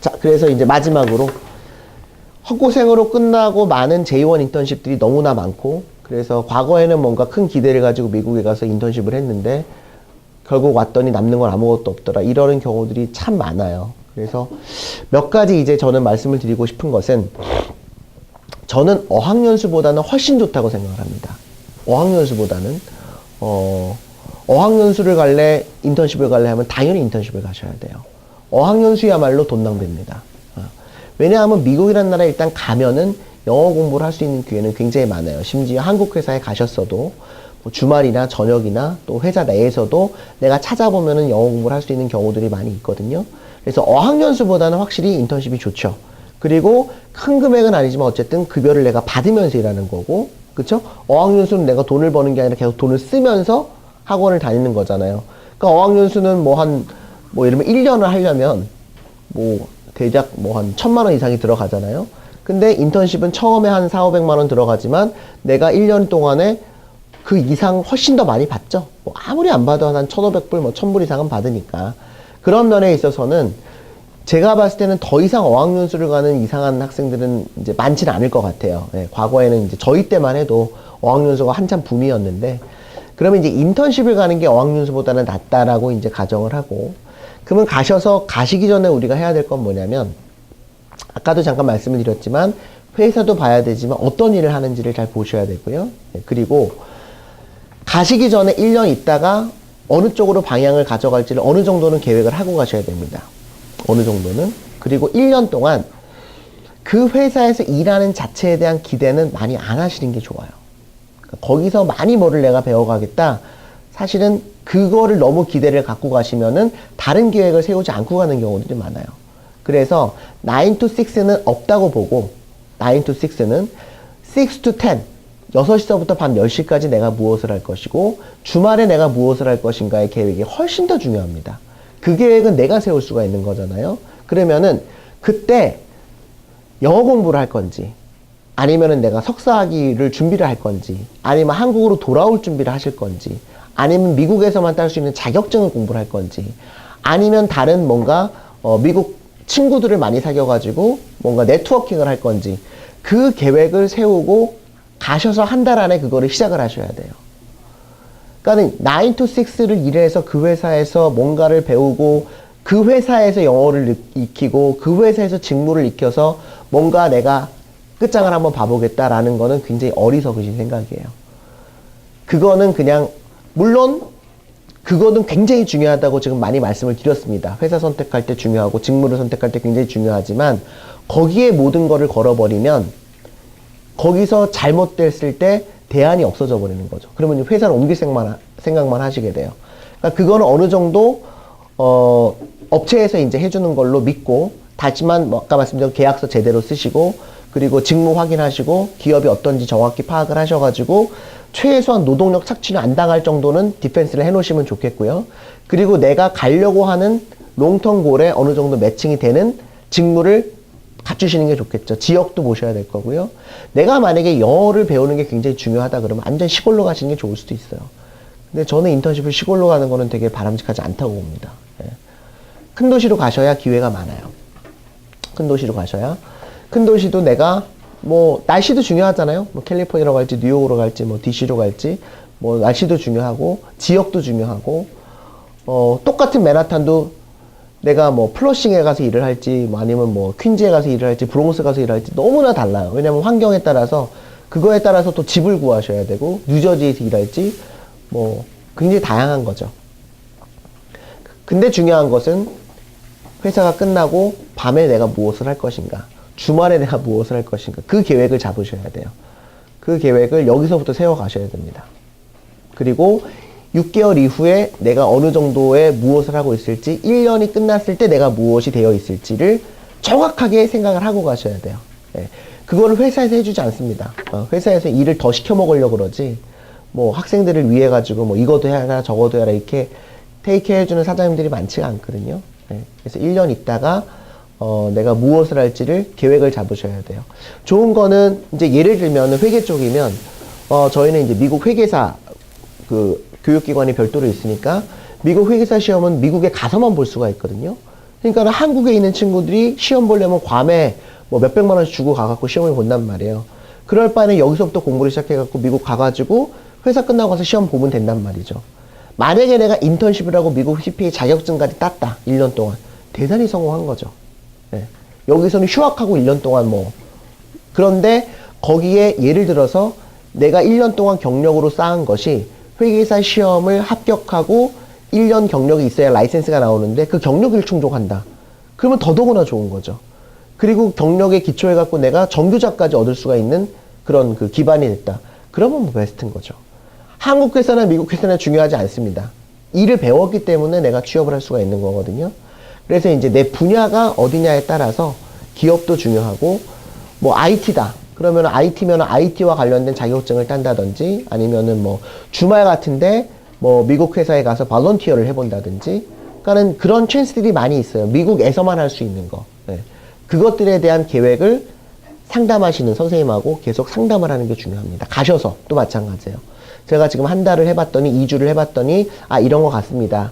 자, 그래서 이제 마지막으로 헛고생으로 끝나고 많은 J1 인턴십들이 너무나 많고, 그래서 과거에는 뭔가 큰 기대를 가지고 미국에 가서 인턴십을 했는데 결국 왔더니 남는 건 아무것도 없더라, 이러는 경우들이 참 많아요. 그래서 몇 가지 이제 저는 말씀을 드리고 싶은 것은, 저는 어학연수보다는 훨씬 좋다고 생각을 합니다. 어학연수보다는 어학연수를 갈래 인턴십을 갈래 하면 당연히 인턴십을 가셔야 돼요. 어학연수야말로 돈 낭비입니다. 왜냐하면 미국이라는 나라에 일단 가면은 영어 공부를 할 수 있는 기회는 굉장히 많아요. 심지어 한국 회사에 가셨어도 뭐 주말이나 저녁이나 또 회사 내에서도 내가 찾아보면은 영어 공부를 할 수 있는 경우들이 많이 있거든요. 그래서 어학연수보다는 확실히 인턴십이 좋죠. 그리고 큰 금액은 아니지만 어쨌든 급여를 내가 받으면서 일하는 거고, 그쵸? 어학연수는 내가 돈을 버는 게 아니라 계속 돈을 쓰면서 학원을 다니는 거잖아요. 그러니까 어학연수는 뭐 예를 들면 1년을 하려면 뭐 대략 뭐 한 1,000만 원 이상이 들어가잖아요. 근데 인턴십은 처음에 한 4,500만 원 들어가지만 내가 1년 동안에 그 이상 훨씬 더 많이 받죠. 뭐 아무리 안 받아도 한 1,500불, 뭐 1,000불 이상은 받으니까. 그런 면에 있어서는 제가 봤을 때는 더 이상 어학연수를 가는 이상한 학생들은 이제 많지는 않을 것 같아요. 예, 과거에는 이제 저희 때만 해도 어학연수가 한참 붐이었는데, 그러면 이제 인턴십을 가는 게 어학연수보다는 낫다라고 이제 가정을 하고, 그러면 가시기 전에 우리가 해야 될 건 뭐냐면, 아까도 잠깐 말씀을 드렸지만 회사도 봐야 되지만 어떤 일을 하는지를 잘 보셔야 되고요. 예, 그리고 가시기 전에 1년 있다가 어느 쪽으로 방향을 가져갈지를 어느 정도는 계획을 하고 가셔야 됩니다. 어느 정도는. 그리고 1년 동안 그 회사에서 일하는 자체에 대한 기대는 많이 안 하시는 게 좋아요. 그러니까 거기서 많이 뭐를 내가 배워가겠다, 사실은 그거를 너무 기대를 갖고 가시면은 다른 계획을 세우지 않고 가는 경우들이 많아요. 그래서 9 to 6는 없다고 보고, 9 to 6는 6 to 10, 6시서부터 밤 10시까지 내가 무엇을 할 것이고 주말에 내가 무엇을 할 것인가의 계획이 훨씬 더 중요합니다. 그 계획은 내가 세울 수가 있는 거잖아요. 그러면은 그때 영어 공부를 할 건지, 아니면은 내가 석사학위를 준비를 할 건지, 아니면 한국으로 돌아올 준비를 하실 건지, 아니면 미국에서만 딸 수 있는 자격증을 공부를 할 건지, 아니면 다른 뭔가 미국 친구들을 많이 사귀어가지고 뭔가 네트워킹을 할 건지, 그 계획을 세우고 가셔서 한 달 안에 그거를 시작을 하셔야 돼요. 그러니까 9 to 6를 일해서 그 회사에서 뭔가를 배우고 그 회사에서 영어를 익히고 그 회사에서 직무를 익혀서 뭔가 내가 끝장을 한번 봐보겠다라는 거는 굉장히 어리석으신 생각이에요. 그거는 그냥, 물론 그거는 굉장히 중요하다고 지금 많이 말씀을 드렸습니다. 회사 선택할 때 중요하고 직무를 선택할 때 굉장히 중요하지만 거기에 모든 거를 걸어버리면 거기서 잘못됐을 때 대안이 없어져 버리는 거죠. 그러면 회사를 옮길 생각만 하시게 돼요. 그러니까 그거는 어느 정도 업체에서 이제 해주는 걸로 믿고, 다지만 뭐 아까 말씀드린 계약서 제대로 쓰시고, 그리고 직무 확인하시고 기업이 어떤지 정확히 파악을 하셔가지고 최소한 노동력 착취를 안 당할 정도는 디펜스를 해놓으시면 좋겠고요. 그리고 내가 가려고 하는 롱텀 골에 어느 정도 매칭이 되는 직무를 갖추시는 게 좋겠죠. 지역도 보셔야 될 거고요. 내가 만약에 영어를 배우는 게 굉장히 중요하다 그러면 완전 시골로 가시는 게 좋을 수도 있어요. 근데 저는 인턴십을 시골로 가는 거는 되게 바람직하지 않다고 봅니다. 예. 큰 도시로 가셔야 기회가 많아요. 큰 도시로 가셔야. 큰 도시도 내가 뭐 날씨도 중요하잖아요. 뭐 캘리포니아로 갈지 뉴욕으로 갈지 뭐 DC로 갈지 뭐 날씨도 중요하고 지역도 중요하고, 똑같은 맨하탄도 내가 뭐 플러싱에 가서 일을 할지 뭐 아니면 뭐 퀸즈에 가서 일을 할지 브롱스 가서 일을 할지 너무나 달라요. 왜냐면 환경에 따라서, 그거에 따라서 또 집을 구하셔야 되고, 뉴저지에서 일할지 뭐 굉장히 다양한 거죠. 근데 중요한 것은 회사가 끝나고 밤에 내가 무엇을 할 것인가, 주말에 내가 무엇을 할 것인가, 그 계획을 잡으셔야 돼요. 그 계획을 여기서부터 세워 가셔야 됩니다. 그리고 6개월 이후에 내가 어느 정도의 무엇을 하고 있을지, 1년이 끝났을 때 내가 무엇이 되어 있을지를 정확하게 생각을 하고 가셔야 돼요. 예. 그거를 회사에서 해주지 않습니다. 회사에서 일을 더 시켜 먹으려고 그러지, 뭐 학생들을 위해 가지고 뭐 이것도 해라 저것도 해라 이렇게 테이크케어 해주는 사장님들이 많지가 않거든요. 예. 그래서 1년 있다가 내가 무엇을 할지를 계획을 잡으셔야 돼요. 좋은 거는 이제 예를 들면 회계 쪽이면 저희는 이제 미국 회계사 그 교육기관이 별도로 있으니까 미국 회계사 시험은 미국에 가서만 볼 수가 있거든요. 그러니까 한국에 있는 친구들이 시험 보려면 괌에 뭐 몇백만 원씩 주고 가갖고 시험을 본단 말이에요. 그럴 바에는 여기서부터 공부를 시작해갖고 미국 가가지고 회사 끝나고 가서 시험 보면 된단 말이죠. 만약에 내가 인턴십을 하고 미국 CPA 자격증까지 땄다. 1년 동안. 대단히 성공한 거죠. 네. 여기서는 휴학하고 1년 동안 뭐. 그런데 거기에 예를 들어서 내가 1년 동안 경력으로 쌓은 것이 회계사 시험을 합격하고 1년 경력이 있어야 라이센스가 나오는데 그 경력을 충족한다. 그러면 더더구나 좋은 거죠. 그리고 경력에 기초해갖고 내가 정규자까지 얻을 수가 있는 그런 그 기반이 됐다. 그러면 뭐 베스트인 거죠. 한국 회사나 미국 회사나 중요하지 않습니다. 일을 배웠기 때문에 내가 취업을 할 수가 있는 거거든요. 그래서 이제 내 분야가 어디냐에 따라서 기업도 중요하고, 뭐 IT다. 그러면 IT면 IT와 관련된 자격증을 딴다든지, 아니면은 뭐 주말 같은데 뭐 미국 회사에 가서 발런티어를 해본다든지, 그러니까는 그런 찬스들이 많이 있어요. 미국에서만 할 수 있는 거. 네. 그것들에 대한 계획을 상담하시는 선생님하고 계속 상담을 하는 게 중요합니다. 가셔서 또 마찬가지예요. 제가 지금 한 달을 해봤더니 2주를 해봤더니 아 이런 거 같습니다.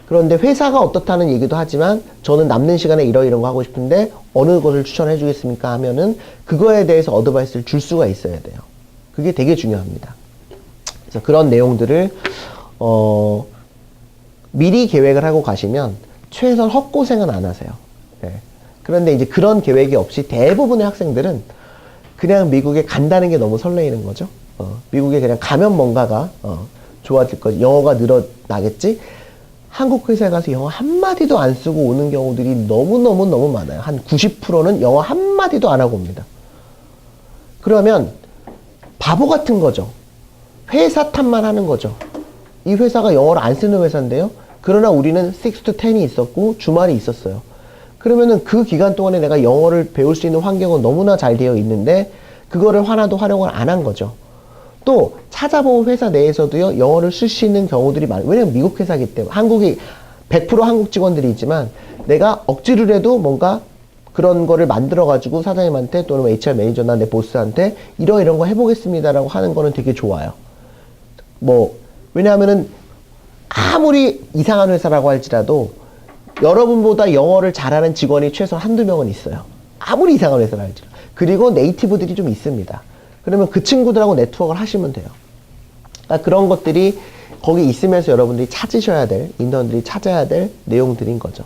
그런데 회사가 어떻다는 얘기도 하지만 저는 남는 시간에 이런 거 하고 싶은데 어느 것을 추천해 주겠습니까 하면은 그거에 대해서 어드바이스를 줄 수가 있어야 돼요. 그게 되게 중요합니다. 그래서 그런 내용들을 미리 계획을 하고 가시면 최소한 헛고생은 안 하세요. 네. 그런데 이제 그런 계획이 없이 대부분의 학생들은 그냥 미국에 간다는 게 너무 설레이는 거죠. 미국에 그냥 가면 뭔가가 좋아질 거지. 영어가 늘어나겠지. 한국 회사에 가서 영어 한마디도 안 쓰고 오는 경우들이 너무너무 많아요. 한 90%는 영어 한마디도 안 하고 옵니다. 그러면 바보 같은 거죠. 회사 탓만 하는 거죠. 이 회사가 영어를 안 쓰는 회사인데요. 그러나 우리는 6 to 10이 있었고 주말이 있었어요. 그러면은 그 기간 동안에 내가 영어를 배울 수 있는 환경은 너무나 잘 되어 있는데 그거를 하나도 활용을 안 한 거죠. 또 찾아본 회사 내에서도요 영어를 쓸 수 있는 경우들이 많아요. 왜냐면 미국 회사이기 때문에. 한국이 100% 한국 직원들이 있지만 내가 억지로라도 뭔가 그런 거를 만들어 가지고 사장님한테 또는 HR 매니저나 내 보스한테 이런 거 해보겠습니다라고 하는 거는 되게 좋아요. 뭐 왜냐하면은 아무리 이상한 회사라고 할지라도 여러분보다 영어를 잘하는 직원이 최소 한두 명은 있어요. 아무리 이상한 회사라 할지라도. 그리고 네이티브들이 좀 있습니다. 그러면 그 친구들하고 네트워크를 하시면 돼요. 그러니까 그런 것들이 거기 있으면서 여러분들이 찾으셔야 될, 인턴들이 찾아야 될 내용들인 거죠.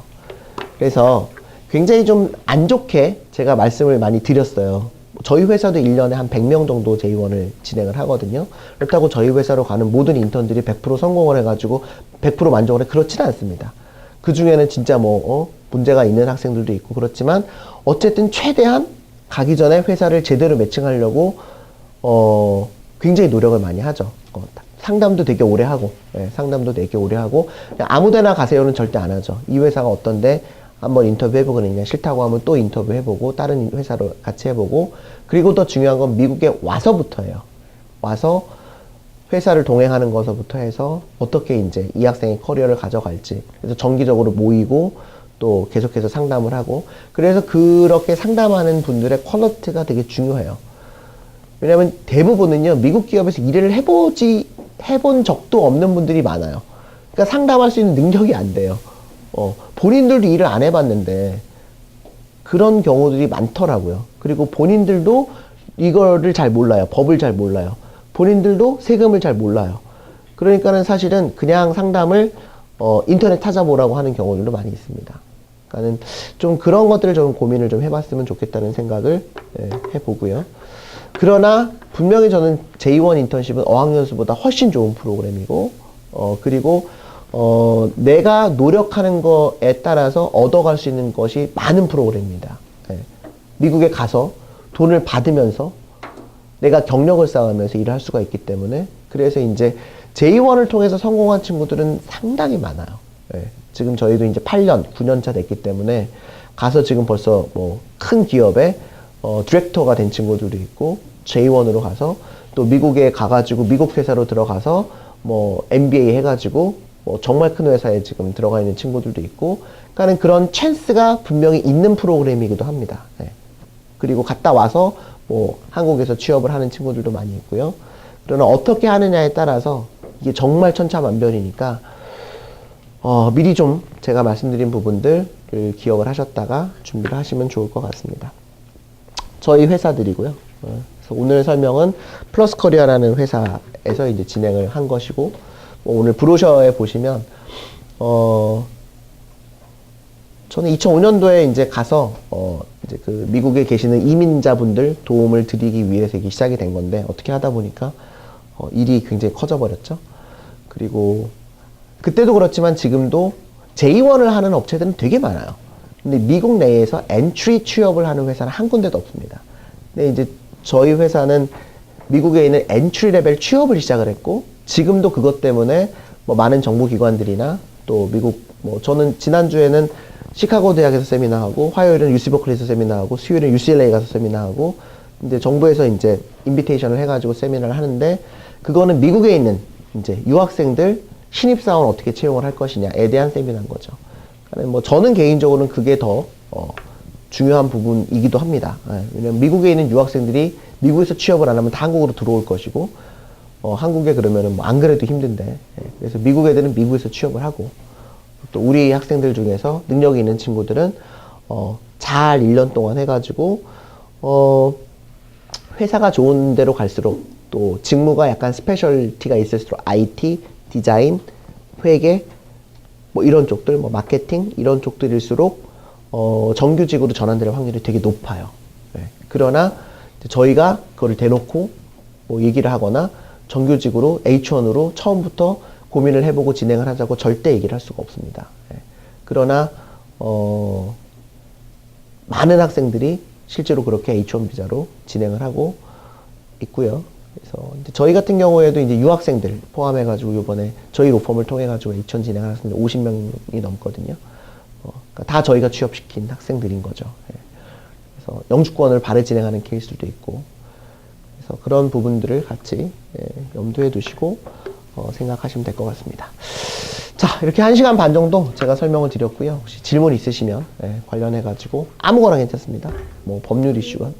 그래서 굉장히 좀 안 좋게 제가 말씀을 많이 드렸어요. 저희 회사도 1년에 한 100명 정도 J1을 진행을 하거든요. 그렇다고 저희 회사로 가는 모든 인턴들이 100% 성공을 해가지고 100% 만족을 해. 그렇지는 않습니다. 그 중에는 진짜 문제가 있는 학생들도 있고 그렇지만 어쨌든 최대한 가기 전에 회사를 제대로 매칭하려고 굉장히 노력을 많이 하죠. 상담도 되게 오래 하고, 상담도 되게 오래 하고, 아무 데나 가세요는 절대 안 하죠. 이 회사가 어떤데 한번 인터뷰 해보거든요. 싫다고 하면 또 인터뷰 해보고, 다른 회사로 같이 해보고, 그리고 더 중요한 건 미국에 와서부터예요. 와서 회사를 동행하는 것부터 해서 어떻게 이제 이 학생의 커리어를 가져갈지. 그래서 정기적으로 모이고, 또 계속해서 상담을 하고, 그래서 그렇게 상담하는 분들의 퀄리티가 되게 중요해요. 왜냐면 대부분은요, 미국 기업에서 일을 해본 적도 없는 분들이 많아요. 그러니까 상담할 수 있는 능력이 안 돼요. 본인들도 일을 안 해봤는데, 그런 경우들이 많더라고요. 그리고 본인들도 이거를 잘 몰라요. 법을 잘 몰라요. 본인들도 세금을 잘 몰라요. 그러니까는 사실은 그냥 상담을, 인터넷 찾아보라고 하는 경우들도 많이 있습니다. 그러니까는 좀 그런 것들을 좀 고민을 좀 해봤으면 좋겠다는 생각을 해보고요. 그러나 분명히 저는 J1 인턴십은 어학연수보다 훨씬 좋은 프로그램이고 그리고 내가 노력하는 거에 따라서 얻어갈 수 있는 것이 많은 프로그램입니다. 미국에 가서 돈을 받으면서 내가 경력을 쌓으면서 일을 할 수가 있기 때문에 그래서 이제 J1을 통해서 성공한 친구들은 상당히 많아요. 지금 저희도 이제 8년, 9년 차 됐기 때문에 가서 지금 벌써 뭐 큰 기업에 디렉터가 된 친구들도 있고 J1으로 가서 또 미국에 가가지고 미국 회사로 들어가서 뭐 MBA 해가지고 뭐 정말 큰 회사에 지금 들어가 있는 친구들도 있고 그러니까는 그런 찬스가 분명히 있는 프로그램이기도 합니다. 그리고 갔다 와서 뭐 한국에서 취업을 하는 친구들도 많이 있고요. 그러나 어떻게 하느냐에 따라서 이게 정말 천차만별이니까 미리 좀 제가 말씀드린 부분들을 기억을 하셨다가 준비를 하시면 좋을 것 같습니다. 저희 회사들이고요. 그래서 오늘 설명은 플러스 커리어라는 회사에서 이제 진행을 한 것이고, 오늘 브로셔에 보시면, 저는 2005년도에 이제 가서, 이제 그 미국에 계시는 이민자분들 도움을 드리기 위해서 이게 시작이 된 건데, 어떻게 하다 보니까, 일이 굉장히 커져버렸죠. 그리고, 그때도 그렇지만 지금도 J1을 하는 업체들은 되게 많아요. 근데 미국 내에서 엔트리 취업을 하는 회사는 한 군데도 없습니다. 근데 이제 저희 회사는 미국에 있는 엔트리 레벨 취업을 시작을 했고, 지금도 그것 때문에 뭐 많은 정부기관들이나 또 미국, 저는 지난주에는 시카고 대학에서 세미나하고, 화요일은 UC 버클리에서 세미나하고, 수요일은 UCLA 가서 세미나하고, 이제 정부에서 이제 인비테이션을 해가지고 세미나를 하는데, 그거는 미국에 있는 이제 유학생들 신입사원 어떻게 채용을 할 것이냐에 대한 세미나인 거죠. 뭐 저는 개인적으로는 그게 더 중요한 부분이기도 합니다. 왜냐면 미국에 있는 유학생들이 미국에서 취업을 안 하면 다 한국으로 들어올 것이고, 한국에 그러면은 뭐 안 그래도 힘든데, 그래서 미국 애들은 미국에서 취업을 하고, 또 우리 학생들 중에서 능력이 있는 친구들은 잘 1년 동안 해가지고 회사가 좋은 데로 갈수록 또 직무가 약간 스페셜티가 있을수록 IT, 디자인, 회계, 뭐 이런 쪽들, 뭐 마케팅 이런 쪽들일수록 정규직으로 전환될 확률이 되게 높아요. 네. 그러나 저희가 그거를 대놓고 뭐 얘기를 하거나 정규직으로 H1으로 처음부터 고민을 해보고 진행을 하자고 절대 얘기를 할 수가 없습니다. 네. 그러나 많은 학생들이 실제로 그렇게 H1 비자로 진행을 하고 있고요. 그래서 저희 같은 경우에도 이제 유학생들 포함해가지고 이번에 저희 로펌을 통해가지고 H1 진행한 학생들 50명이 넘거든요. 그러니까 다 저희가 취업시킨 학생들인 거죠. 예. 그래서 영주권을 발에 진행하는 케이스들도 있고, 그래서 그런 부분들을 같이 염두에 두시고 생각하시면 될 것 같습니다. 자, 이렇게 1시간 반 정도 제가 설명을 드렸고요. 혹시 질문 있으시면 관련해가지고 아무거나 괜찮습니다. 뭐 법률 이슈건